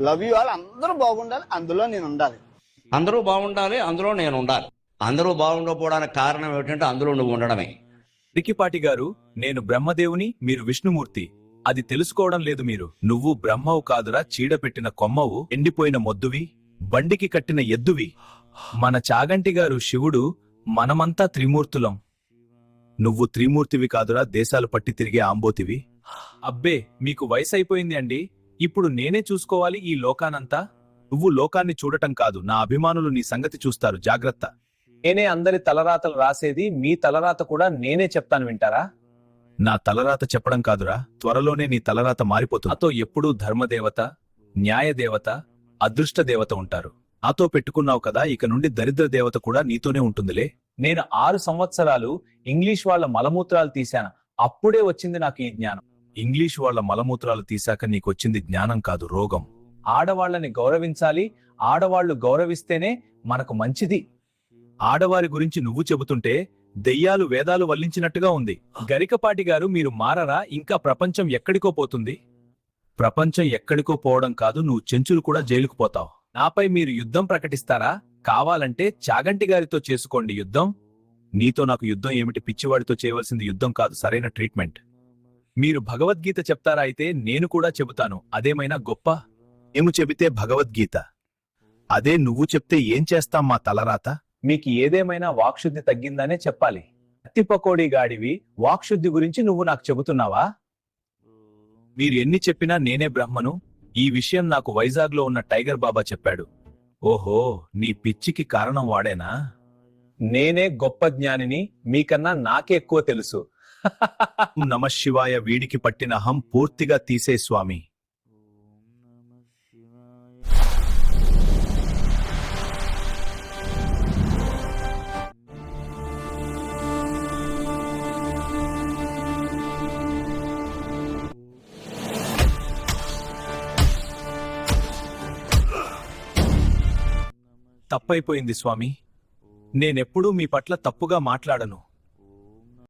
Love you all. అందరూ బాగుండాలి, అందులో నేను ఉండాలి. అందరూ బాగుండాలి, అందులో నేను ఉండాలి. అందరూ బాగుండకపోవడానికి కారణం ఏమిటంటే అందులో నువ్వు ఉండడమే. రికిపాటి గారు, నేను బ్రహ్మదేవుని, మీరు విష్ణుమూర్తి. అది తెలుసుకోవడం లేదు మీరు. నువ్వు బ్రహ్మవు కాదురా, చీడపెట్టిన కొమ్మవు, ఎండిపోయిన మొద్దువి, బండికి కట్టిన ఎద్దువి. మన చాగంటి గారు శివుడు, మనమంతా త్రిమూర్తులం. నువ్వు త్రిమూర్తివి కాదురా, దేశాలు పట్టి తిరిగే ఆంబోతివి. అబ్బే, మీకు వయసైపోయింది అండి. ఇప్పుడు నేనే చూసుకోవాలి ఈ లోకానంతా. నువ్వు లోకాన్ని చూడటం కాదు, నా అభిమానులు నీ సంగతి చూస్తారు, జాగ్రత్త. నేనే అందరి తలరాతలు రాసేది, మీ తలరాత కూడా నేనే చెప్తాను, వింటారా? నా తలరాత చెప్పడం కాదురా, త్వరలోనే నీ తలరాత మారిపోతుంది. నాతో ఎప్పుడూ ధర్మదేవత, న్యాయదేవత, అదృష్ట దేవత ఉంటారు. నాతో పెట్టుకున్నావు కదా, ఇక నుండి దరిద్ర దేవత కూడా నీతోనే ఉంటుందిలే. నేను 6 సంవత్సరాలు ఇంగ్లీష్ వాళ్ళ మలమూత్రాలు తీశాను, అప్పుడే వచ్చింది నాకు ఈ జ్ఞానం. ఇంగ్లీష్ వాళ్ళ మలమూత్రాలు తీశాక నీకొచ్చింది జ్ఞానం కాదు, రోగం. ఆడవాళ్ళని గౌరవించాలి, ఆడవాళ్లు గౌరవిస్తేనే మనకు మంచిది. ఆడవారి గురించి నువ్వు చెబుతుంటే దెయ్యాలు వేదాలు వల్లించినట్టుగా ఉంది. గరికపాటి గారు, మీరు మారరా? ఇంకా ప్రపంచం ఎక్కడికో పోతుంది. ప్రపంచం ఎక్కడికో పోవడం కాదు, నువ్వు చెంచులు కూడా జైలుకు పోతావు. నాపై మీరు యుద్ధం ప్రకటిస్తారా? కావాలంటే చాగంటి గారితో చేసుకోండి యుద్ధం. నీతో నాకు యుద్ధం ఏమిటి? పిచ్చివాడితో చేయవలసింది యుద్ధం కాదు, సరైన ట్రీట్మెంట్. మీరు భగవద్గీత చెప్తారా? అయితే నేను కూడా చెబుతాను, అదేమైనా గొప్ప? ఏము చెబితే భగవద్గీత, అదే నువ్వు చెప్తే ఏం చేస్తాం మా తలరాత? మీకు ఏదేమైనా వాక్శుద్ధి తగ్గిందనే చెప్పాలి. అత్తి పకోడీ గాడివి, వాక్శుద్ధి గురించి నువ్వు నాకు చెబుతున్నావా? మీరు ఎన్ని చెప్పినా నేనే బ్రహ్మను. ఈ విషయం నాకు వైజాగ్లో ఉన్న టైగర్ బాబా చెప్పాడు. ఓహో, నీ పిచ్చికి కారణం వాడేనా? నేనే గొప్ప జ్ఞానిని, మీకన్నా నాకే ఎక్కువ తెలుసు. నమఃశివాయ. వీడికి పట్టిన అహం పూర్తిగా తీసే స్వామి. తప్పైపోయింది స్వామి, నేనెప్పుడూ మీ పట్ల తప్పుగా మాట్లాడను.